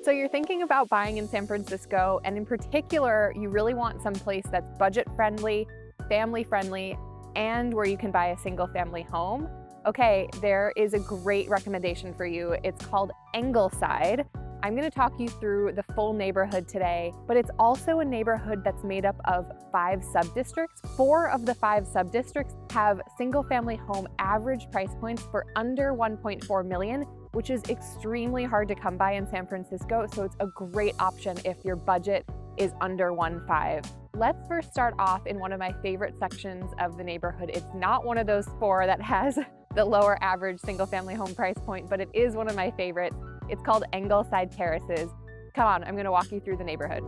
So you're thinking about buying in San Francisco, and in particular, you really want some place that's budget friendly, family friendly, and where you can buy a single family home. Okay, there is a great recommendation for you. It's called Ingleside. I'm going to talk you through the full neighborhood today, but it's also a neighborhood that's made up of 5 sub-districts. 4 of the 5 sub-districts have single family home average price points for under 1.4 million, which is extremely hard to come by in San Francisco, so it's a great option if your budget is under 1.5. Let's first start off in one of my favorite sections of the neighborhood. It's not one of those 4 that has the lower average single family home price point, but it is one of my favorites. It's called Ingleside Terraces. Come on, I'm gonna walk you through the neighborhood.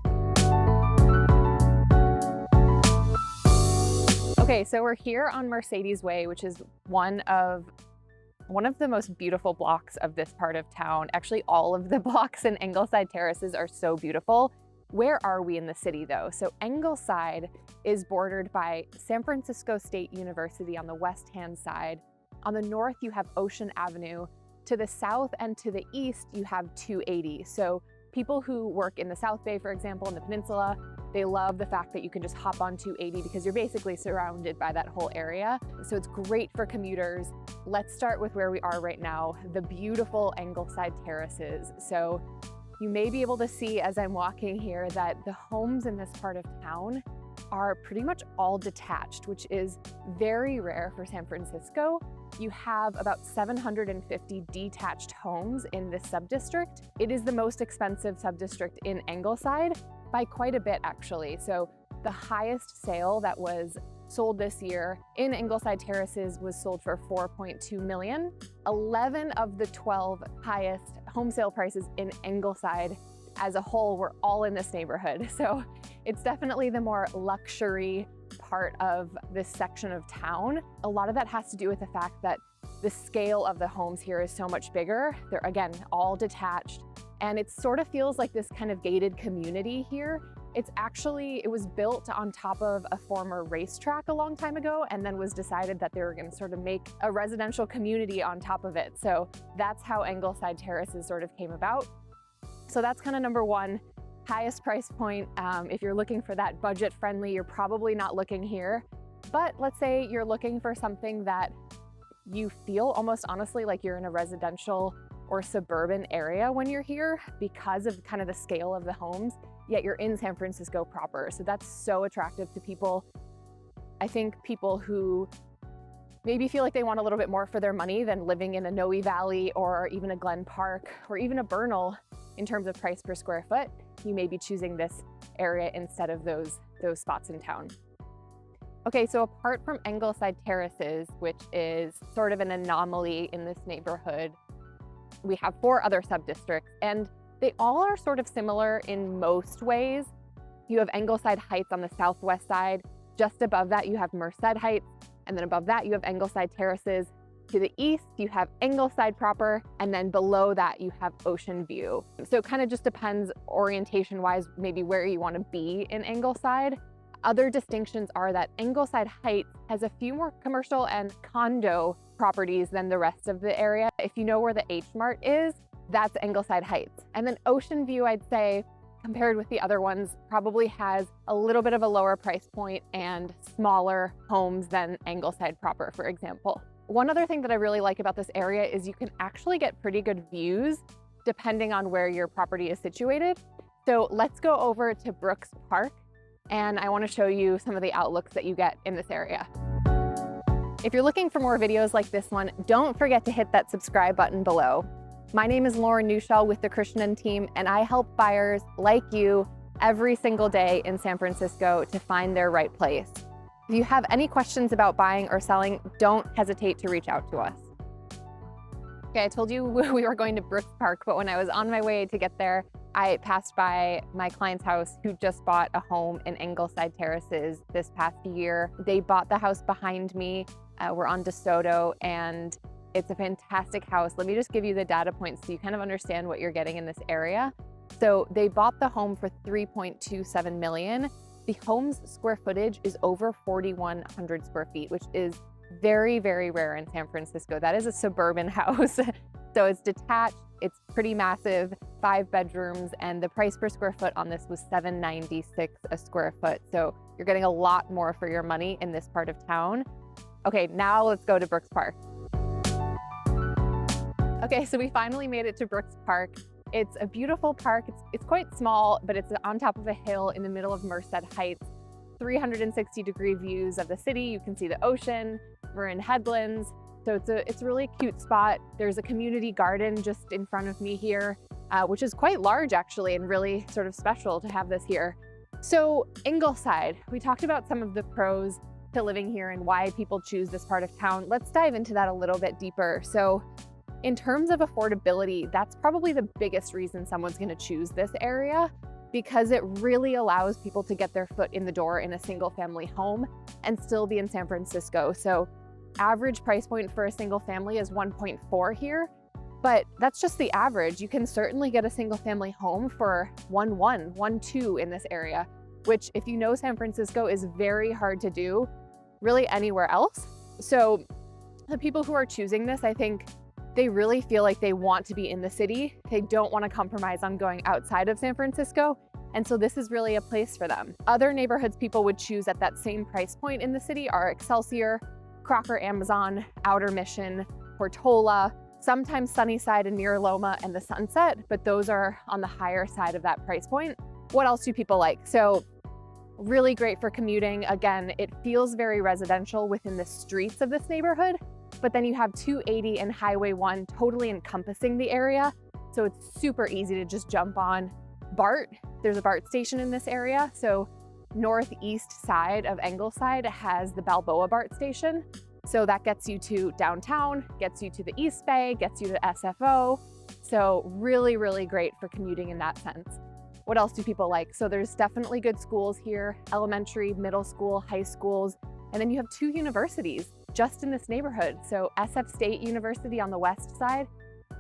Okay, so we're here on Mercedes Way, which is one of the most beautiful blocks of this part of town. Actually, all of the blocks in Ingleside Terraces are so beautiful. Where are we in the city though? So Ingleside is bordered by San Francisco State University on the west-hand side. On the north, you have Ocean Avenue. To the south and to the east, you have 280. So people who work in the South Bay, for example, in the peninsula, they love the fact that you can just hop on 280 because you're basically surrounded by that whole area. So it's great for commuters. Let's start with where we are right now, the beautiful Ingleside Terraces. So you may be able to see as I'm walking here that the homes in this part of town are pretty much all detached, which is very rare for San Francisco. You have about 750 detached homes in this subdistrict. It is the most expensive subdistrict in Ingleside by quite a bit, actually. So the highest sale that was sold this year in Ingleside Terraces was sold for 4.2 million. 11 of the 12 highest home sale prices in Ingleside as a whole were all in this neighborhood. So it's definitely the more luxury part of this section of town. A lot of that has to do with the fact that the scale of the homes here is so much bigger. They're, again, all detached, and it sort of feels like this kind of gated community here. It was built on top of a former racetrack a long time ago, and then was decided that they were going to sort of make a residential community on top of it. So that's how Ingleside Terraces sort of came about. So that's kind of number one. Highest price point. If you're looking for that budget friendly, you're probably not looking here. But let's say you're looking for something that you feel almost honestly like you're in a residential or suburban area when you're here because of kind of the scale of the homes, yet you're in San Francisco proper. So that's so attractive to people. I think people who maybe feel like they want a little bit more for their money than living in a Noe Valley or even a Glen Park or even a Bernal in terms of price per square foot, you may be choosing this area instead of those spots in town. Okay, so apart from Ingleside Terraces, which is sort of an anomaly in this neighborhood, we have 4 other sub-districts, and they all are sort of similar in most ways. You have Ingleside Heights on the southwest side. Just above that, you have Merced Heights, and then above that, you have Ingleside Terraces. To the east, you have Ingleside proper, and then below that, you have Oceanview. So it kind of just depends orientation-wise, maybe where you want to be in Ingleside. Other distinctions are that Ingleside Heights has a few more commercial and condo properties than the rest of the area. If you know where the H Mart is, that's Ingleside Heights. And then Oceanview, I'd say, compared with the other ones, probably has a little bit of a lower price point and smaller homes than Ingleside proper, for example. One other thing that I really like about this area is you can actually get pretty good views depending on where your property is situated. So let's go over to Brooks Park, and I want to show you some of the outlooks that you get in this area. If you're looking for more videos like this one, don't forget to hit that subscribe button below. My name is Lauren Newshall with the Krishnan team, and I help buyers like you every single day in San Francisco to find their right place. If you have any questions about buying or selling, don't hesitate to reach out to us. Okay, I told you we were going to Brooks Park, but when I was on my way to get there, I passed by my client's house who just bought a home in Ingleside Terraces this past year. They bought the house behind me. We're on DeSoto, and it's a fantastic house. Let me just give you the data points so you kind of understand what you're getting in this area. So they bought the home for $3.27 million. The home's square footage is over 4,100 square feet, which is very, very rare in San Francisco. That is a suburban house. So it's detached, it's pretty massive, 5 bedrooms, and the price per square foot on this was $7.96 a square foot. So you're getting a lot more for your money in this part of town. Okay, now let's go to Brooks Park. Okay, so we finally made it to Brooks Park. It's a beautiful park. It's quite small, but it's on top of a hill in the middle of Merced Heights. 360-degree views of the city. You can see the ocean. We're in Headlands. So it's a really cute spot. There's a community garden just in front of me here, which is quite large actually, and really sort of special to have this here. So Ingleside, we talked about some of the pros to living here and why people choose this part of town. Let's dive into that a little bit deeper. So in terms of affordability, that's probably the biggest reason someone's going to choose this area, because it really allows people to get their foot in the door in a single family home and still be in San Francisco. So average price point for a single family is 1.4 here, but that's just the average. You can certainly get a single family home for 1.1, 1.2 in this area, which if you know San Francisco is very hard to do really anywhere else. So the people who are choosing this, I think they really feel like they want to be in the city. They don't want to compromise on going outside of San Francisco. And so this is really a place for them. Other neighborhoods people would choose at that same price point in the city are Excelsior, Crocker Amazon, Outer Mission, Portola, sometimes Sunnyside and Mira Loma and the Sunset, but those are on the higher side of that price point. What else do people like? So really great for commuting. Again, it feels very residential within the streets of this neighborhood, but then you have 280 and Highway 1 totally encompassing the area. So it's super easy to just jump on BART. There's a BART station in this area. So northeast side of Ingleside has the Balboa BART station. So that gets you to downtown, gets you to the East Bay, gets you to SFO. So really, really great for commuting in that sense. What else do people like? So there's definitely good schools here, elementary, middle school, high schools, and then you have 2 universities just in this neighborhood. So SF State University on the west side,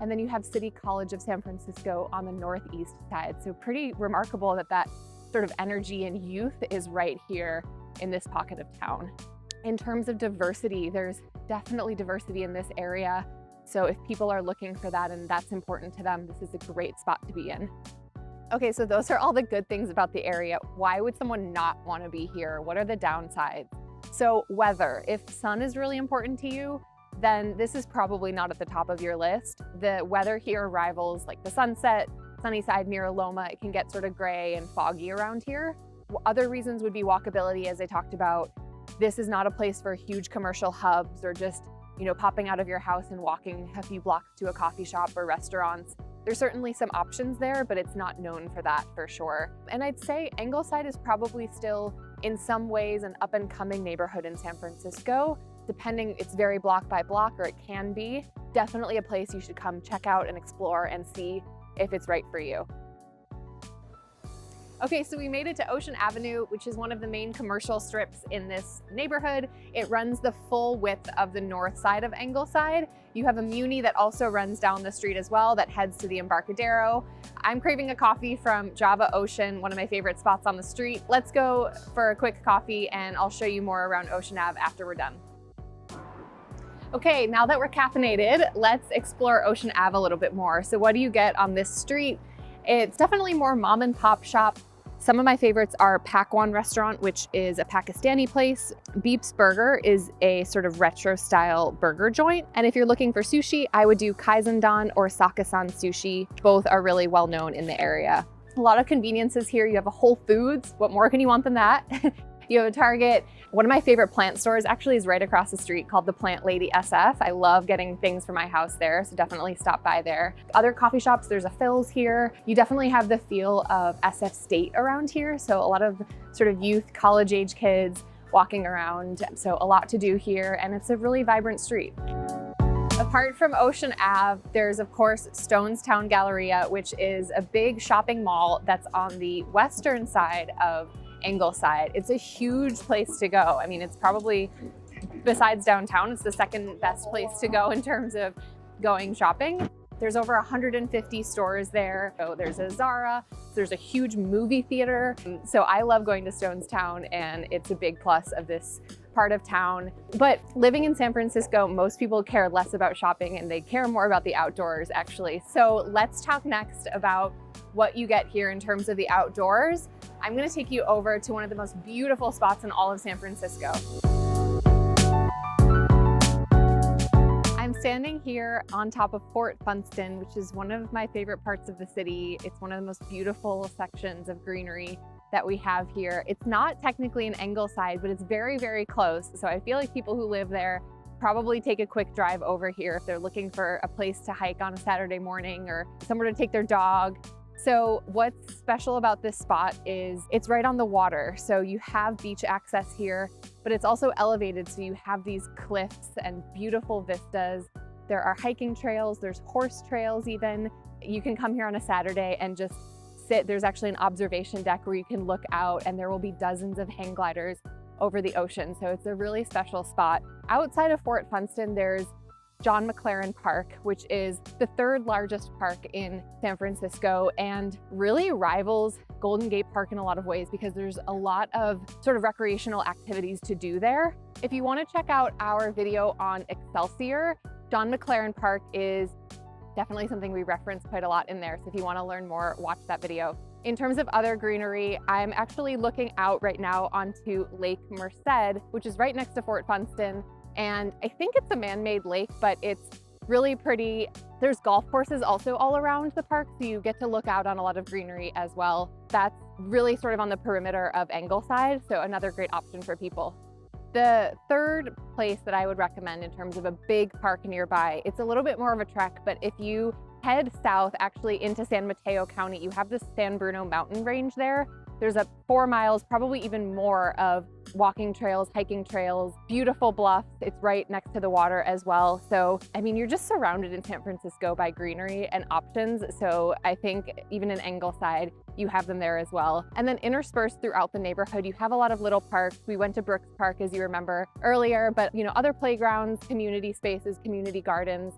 and then you have City College of San Francisco on the northeast side. So pretty remarkable that that sort of energy and youth is right here in this pocket of town. In terms of diversity, there's definitely diversity in this area. So if people are looking for that and that's important to them, this is a great spot to be in. Okay, so those are all the good things about the area. Why would someone not want to be here? What are the downsides? So weather, if sun is really important to you, then this is probably not at the top of your list. The weather here rivals like the Sunset, Sunnyside, Mira Loma. It can get sort of gray and foggy around here. Other reasons would be walkability, as I talked about. This is not a place for huge commercial hubs or just, popping out of your house and walking a few blocks to a coffee shop or restaurants. There's certainly some options there, but it's not known for that for sure. And I'd say Ingleside is probably still in some ways an up and coming neighborhood in San Francisco. Depending, it's very block by block, or it can be. Definitely a place you should come check out and explore and see if it's right for you. Okay, so we made it to Ocean Avenue, which is one of the main commercial strips in this neighborhood. It runs the full width of the north side of Ingleside. You have a Muni that also runs down the street as well that heads to the Embarcadero. I'm craving a coffee from Java Ocean, one of my favorite spots on the street. Let's go for a quick coffee and I'll show you more around Ocean Ave after we're done. Okay, now that we're caffeinated, let's explore Ocean Ave a little bit more. So what do you get on this street? It's definitely more mom and pop shop. Some of my favorites are Pakwan Restaurant, which is a Pakistani place. Beep's Burger is a sort of retro style burger joint. And if you're looking for sushi, I would do Kaizendan or Sakasan Sushi. Both are really well known in the area. A lot of conveniences here. You have a Whole Foods. What more can you want than that? You have a Target. One of my favorite plant stores actually is right across the street called the Plant Lady SF. I love getting things for my house there, so definitely stop by there. Other coffee shops, there's a Phil's here. You definitely have the feel of SF State around here, so a lot of sort of youth, college-age kids walking around. So a lot to do here, and it's a really vibrant street. Apart from Ocean Ave, there's of course Stonetown Galleria, which is a big shopping mall that's on the western side of Ingleside. It's a huge place to go. I mean, it's probably, besides downtown, it's the second best place to go in terms of going shopping. There's over 150 stores there. So there's a Zara, there's a huge movie theater. So I love going to Stonestown, and it's a big plus of this part of town. But living in San Francisco, most people care less about shopping and they care more about the outdoors, actually. So let's talk next about what you get here in terms of the outdoors. I'm gonna take you over to one of the most beautiful spots in all of San Francisco. I'm standing here on top of Fort Funston, which is one of my favorite parts of the city. It's one of the most beautiful sections of greenery that we have here. It's not technically in Ingleside, but it's very, very close. So I feel like people who live there probably take a quick drive over here if they're looking for a place to hike on a Saturday morning or somewhere to take their dog. So what's special about this spot is it's right on the water. So you have beach access here, but it's also elevated. So you have these cliffs and beautiful vistas. There are hiking trails, there's horse trails even. You can come here on a Saturday and just sit. There's actually an observation deck where you can look out and there will be dozens of hang gliders over the ocean. So it's a really special spot. Outside of Fort Funston, there's John McLaren Park, which is the third largest park in San Francisco and really rivals Golden Gate Park in a lot of ways because there's a lot of sort of recreational activities to do there. If you want to check out our video on Excelsior, John McLaren Park is definitely something we reference quite a lot in there. So if you want to learn more, watch that video. In terms of other greenery, I'm actually looking out right now onto Lake Merced, which is right next to Fort Funston. And I think it's a man-made lake, but it's really pretty. There's golf courses also all around the park, so you get to look out on a lot of greenery as well. That's really sort of on the perimeter of Ingleside, so another great option for people. The third place that I would recommend in terms of a big park nearby, it's a little bit more of a trek, but if you head south actually into San Mateo County, you have the San Bruno mountain range there. There's 4 miles, probably even more, of walking trails, hiking trails, beautiful bluffs. It's right next to the water as well. So, I mean, you're just surrounded in San Francisco by greenery and options. So I think even in Ingleside, you have them there as well. And then interspersed throughout the neighborhood, you have a lot of little parks. We went to Brooks Park, as you remember earlier, but other playgrounds, community spaces, community gardens.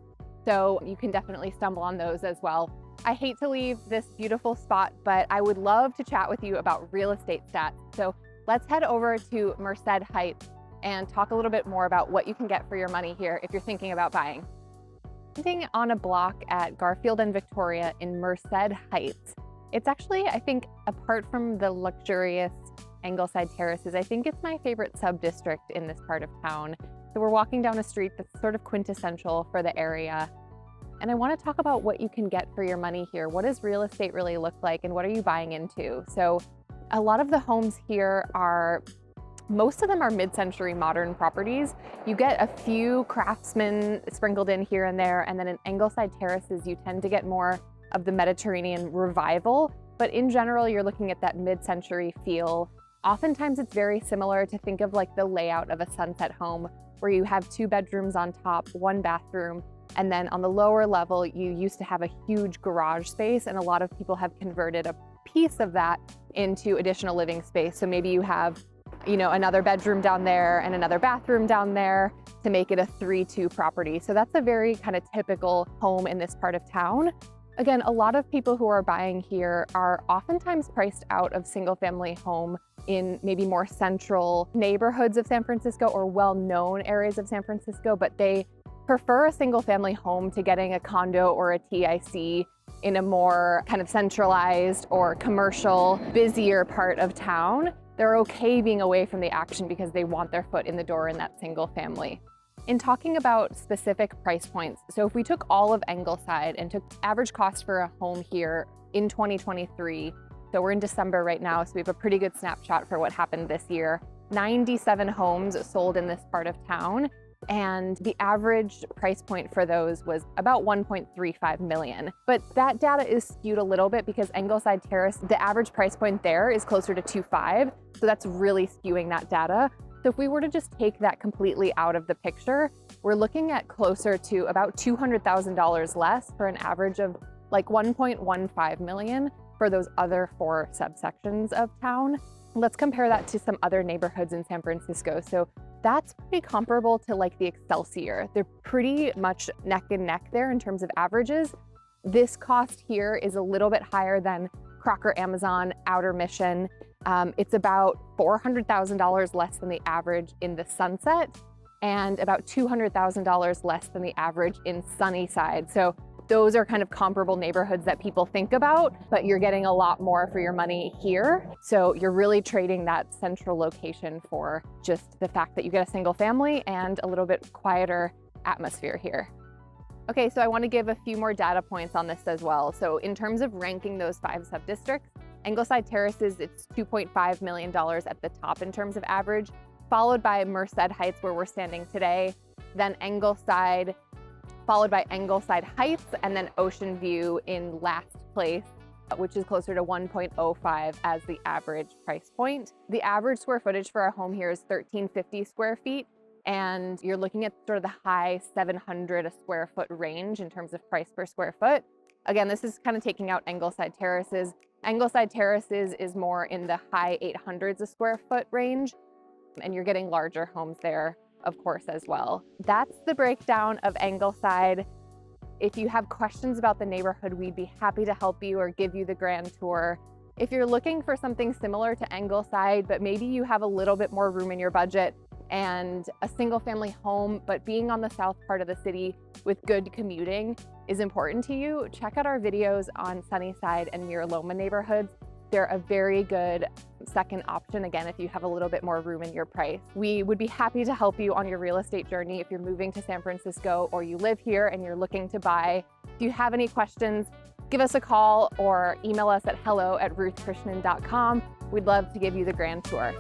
So you can definitely stumble on those as well. I hate to leave this beautiful spot, but I would love to chat with you about real estate stats. So let's head over to Merced Heights and talk a little bit more about what you can get for your money here if you're thinking about buying. Sitting on a block at Garfield and Victoria in Merced Heights. It's actually, I think, apart from the luxurious Ingleside Terraces, I think it's my favorite sub-district in this part of town. So we're walking down a street that's sort of quintessential for the area. And I want to talk about what you can get for your money here. What does real estate really look like and what are you buying into? So a lot of the homes here most of them are mid-century modern properties. You get a few craftsmen sprinkled in here and there. And then in Ingleside Terraces, you tend to get more of the Mediterranean revival. But in general, you're looking at that mid-century feel. Oftentimes it's very similar to think of like the layout of a sunset home where you have 2 bedrooms on top, 1 bathroom. And then on the lower level, you used to have a huge garage space, and a lot of people have converted a piece of that into additional living space. So maybe you have, another bedroom down there and another bathroom down there to make it a 3-2 property. So that's a very kind of typical home in this part of town. Again, a lot of people who are buying here are oftentimes priced out of single-family home in maybe more central neighborhoods of San Francisco or well-known areas of San Francisco, but they prefer a single family home to getting a condo or a TIC in a more kind of centralized or commercial, busier part of town. They're okay being away from the action because they want their foot in the door in that single family. In talking about specific price points, so if we took all of Ingleside and took average cost for a home here in 2023, so we're in December right now, so we have a pretty good snapshot for what happened this year. 97 homes sold in this part of town. And the average price point for those was about 1.35 million. But that data is skewed a little bit because Ingleside Terrace, the average price point there is closer to 2.5. So that's really skewing that data. So if we were to just take that completely out of the picture, we're looking at closer to about $200,000 less for an average of like 1.15 million for those other 4 subsections of town. Let's compare that to some other neighborhoods in San Francisco. So that's pretty comparable to like the Excelsior. They're pretty much neck and neck there in terms of averages. This cost here is a little bit higher than Crocker Amazon, Outer Mission, It's about $400,000 less than the average in the Sunset and about $200,000 less than the average in Sunnyside. So those are kind of comparable neighborhoods that people think about, but you're getting a lot more for your money here. So you're really trading that central location for just the fact that you get a single family and a little bit quieter atmosphere here. Okay, so I want to give a few more data points on this as well. So in terms of ranking those 5 sub-districts, Ingleside Terraces, it's $2.5 million at the top in terms of average, followed by Merced Heights, where we're standing today, then Ingleside, followed by Ingleside Heights, and then Oceanview in last place, which is closer to 1.05 as the average price point. The average square footage for our home here is 1,350 square feet, and you're looking at sort of the high 700 a square foot range in terms of price per square foot. Again, this is kind of taking out Ingleside Terraces. Ingleside Terraces is more in the high 800s a square foot range, and you're getting larger homes there, of course, as well. That's the breakdown of Ingleside. If you have questions about the neighborhood, we'd be happy to help you or give you the grand tour. If you're looking for something similar to Ingleside, but maybe you have a little bit more room in your budget and a single family home, but being on the south part of the city with good commuting is important to you, check out our videos on Sunnyside and Mira Loma neighborhoods. They're a very good second option, again, if you have a little bit more room in your price. We would be happy to help you on your real estate journey if you're moving to San Francisco or you live here and you're looking to buy. If you have any questions, give us a call or email us at hello@ruthkrishnan.com. We'd love to give you the grand tour.